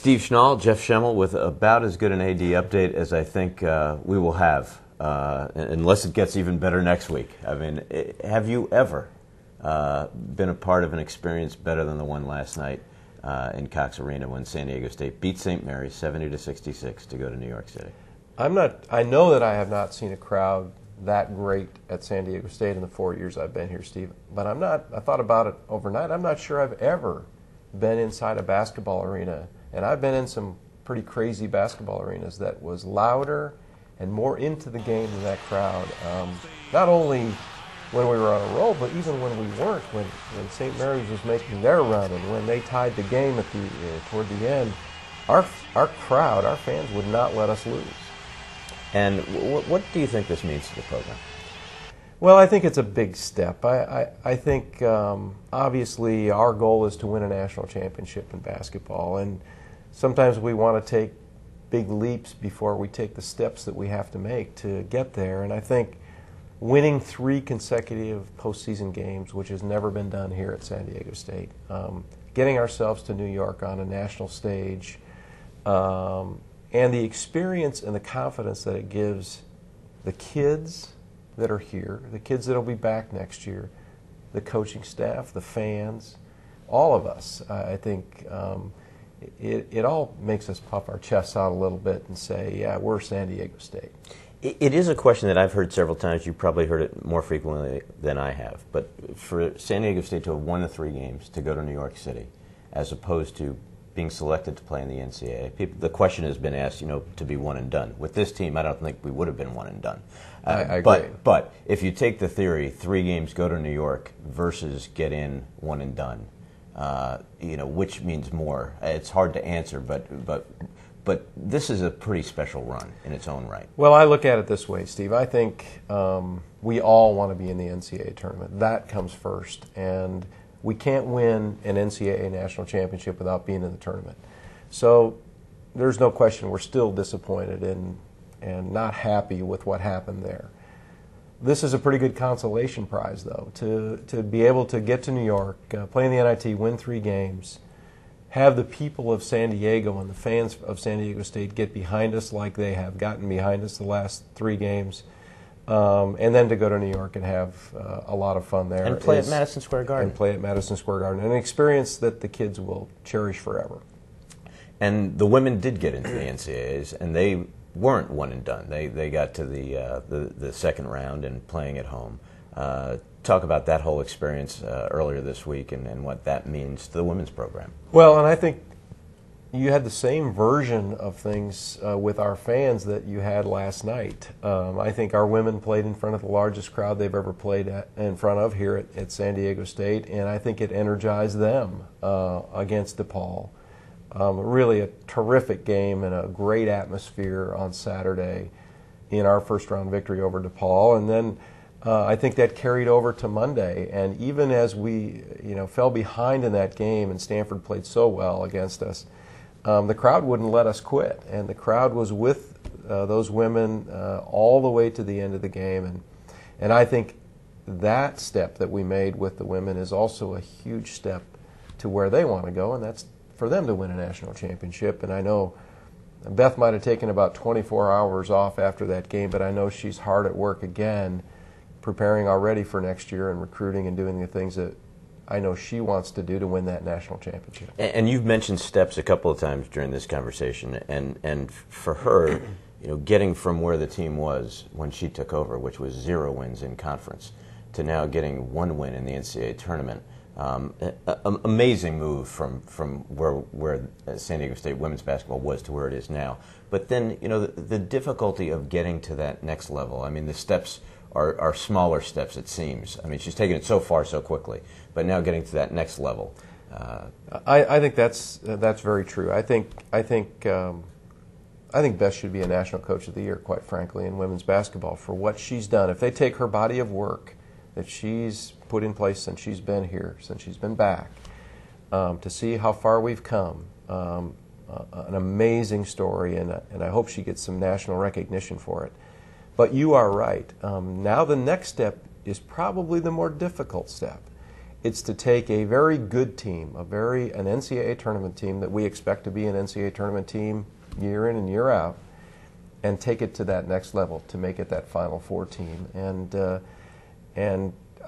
Steve Schnall, Jeff Schemmel, with about as good an AD update as I think we will have, unless it gets even better next week. I mean, have you ever been a part of an experience better than the one last night in Cox Arena when San Diego State beat St. Mary's 70-66 to go to New York City? I know that I have not seen a crowd that great at San Diego State in the 4 years I've been here, Steve. But I thought about it overnight. I'm not sure I've ever been inside a basketball arena, and I've been in some pretty crazy basketball arenas that was louder and more into the game than that crowd. Not only when we were on a roll, but even when we weren't, when St. Mary's was making their run and when they tied the game at toward the end, our crowd, our fans would not let us lose. And what do you think this means to the program? Well, I think it's a big step. I think obviously our goal is to win a national championship in basketball, and sometimes we want to take big leaps before we take the steps that we have to make to get there. And I think winning 3 consecutive postseason games, which has never been done here at San Diego State, getting ourselves to New York on a national stage, and the experience and the confidence that it gives the kids that are here, the kids that will be back next year, the coaching staff, the fans, all of us. I think it all makes us puff our chests out a little bit and say, yeah, we're San Diego State. It is a question that I've heard several times. You've probably heard it more frequently than I have. But for San Diego State to have won the 3 games to go to New York City, as opposed to being selected to play in the NCAA, the question has been asked, to be one and done. With this team, I don't think we would have been one and done. I agree. But if you take the theory, 3 games go to New York versus get in one and done, which means more? It's hard to answer, but this is a pretty special run in its own right. Well, I look at it this way, Steve. I think we all want to be in the NCAA tournament. That comes first, and we can't win an NCAA national championship without being in the tournament. So there's no question we're still disappointed and not happy with what happened there. This is a pretty good consolation prize, though, to be able to get to New York, play in the NIT, win 3 games, have the people of San Diego and the fans of San Diego State get behind us like they have gotten behind us the last 3 games, and then to go to New York and have a lot of fun there. And play at Madison Square Garden. And play at Madison Square Garden. An experience that the kids will cherish forever. And the women did get into the NCAAs, and they weren't one and done. They got to the second round and playing at home. Talk about that whole experience earlier this week and what that means to the women's program. Well, and I think you had the same version of things with our fans that you had last night. I think our women played in front of the largest crowd they've ever played in front of here at San Diego State, and I think it energized them against DePaul. Really a terrific game and a great atmosphere on Saturday in our first-round victory over DePaul. And then I think that carried over to Monday. And even as we fell behind in that game and Stanford played so well against us, the crowd wouldn't let us quit. And the crowd was with those women all the way to the end of the game. And I think that step that we made with the women is also a huge step to where they want to go, and that's for them to win a national championship. And I know Beth might have taken about 24 hours off after that game, but I know she's hard at work again, preparing already for next year and recruiting and doing the things that I know she wants to do to win that national championship. And you've mentioned steps a couple of times during this conversation, and for her, getting from where the team was when she took over, which was 0 wins in conference, to now getting 1 win in the NCAA tournament. Amazing move from where San Diego State women's basketball was to where it is now. But then, the difficulty of getting to that next level. I mean, the steps are smaller steps, it seems. I mean, she's taken it so far so quickly, but now getting to that next level. I think that's very true. I think Beth should be a National Coach of the Year, quite frankly, in women's basketball for what she's done. If they take her body of work that she's put in place since she's been here, since she's been back, to see how far we've come, an amazing story, and I hope she gets some national recognition for it. But you are right. Now the next step is probably the more difficult step, It's to take a very good team, an NCAA tournament team that we expect to be an NCAA tournament team year in and year out, and take it to that next level, to make it that Final Four team. And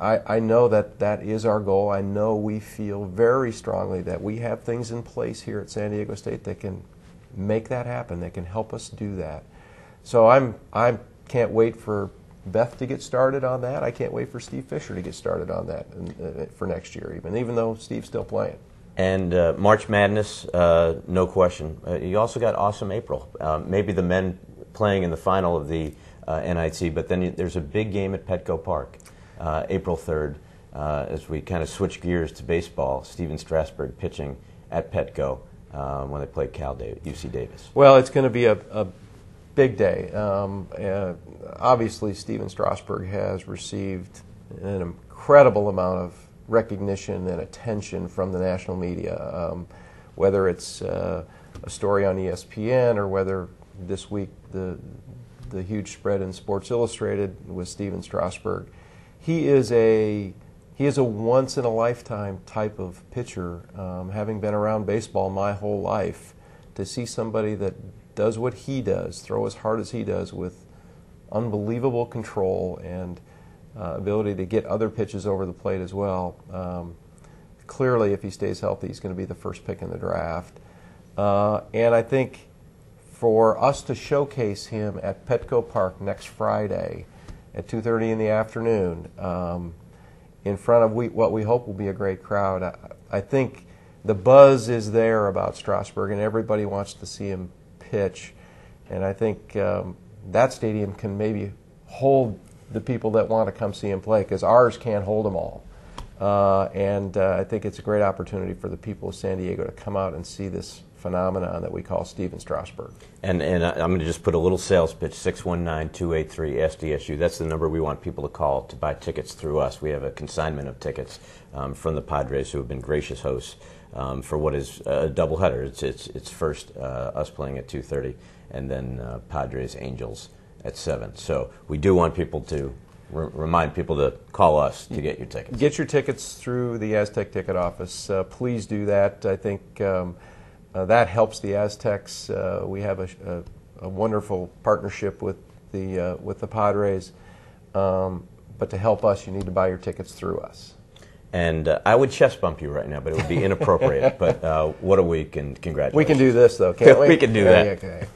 I know that is our goal. I know we feel very strongly that we have things in place here at San Diego State that can make that happen, that can help us do that. So I can't wait for Beth to get started on that. I can't wait for Steve Fisher to get started on that for next year, even though Steve's still playing. And March Madness, no question. You also got awesome April. Maybe the men playing in the final of the NIT, but then there's a big game at Petco Park, April 3rd, as we kind of switch gears to baseball. Steven Strasburg pitching at Petco when they play UC Davis. Well, it's going to be a big day. Obviously, Steven Strasburg has received an incredible amount of recognition and attention from the national media, whether it's a story on ESPN or whether this week the huge spread in Sports Illustrated with Steven Strasburg. He is a once in a lifetime type of pitcher. Having been around baseball my whole life, to see somebody that does what he does, throw as hard as he does with unbelievable control and ability to get other pitches over the plate as well. Clearly, if he stays healthy, he's going to be the first pick in the draft. And I think for us to showcase him at Petco Park next Friday at 2:30 in the afternoon in front of what we hope will be a great crowd, I think the buzz is there about Strasburg, and everybody wants to see him pitch. And I think that stadium can maybe hold the people that want to come see him play, because ours can't hold them all. And I think it's a great opportunity for the people of San Diego to come out and see this phenomenon that we call Steven Strasburg. And I'm going to just put a little sales pitch, 619-283-SDSU. That's the number we want people to call to buy tickets through us. We have a consignment of tickets from the Padres, who have been gracious hosts for what is a doubleheader. It's first us playing at 2:30, and then Padres Angels at 7. So we do want people to remind people to call us to get your tickets. Get your tickets through the Aztec ticket office. Please do that. I think that helps the Aztecs. We have a wonderful partnership with the Padres. But to help us, you need to buy your tickets through us. And I would chest bump you right now, but it would be inappropriate. But what a week, and congratulations. We can do this, though, can't we? We can do that. Okay.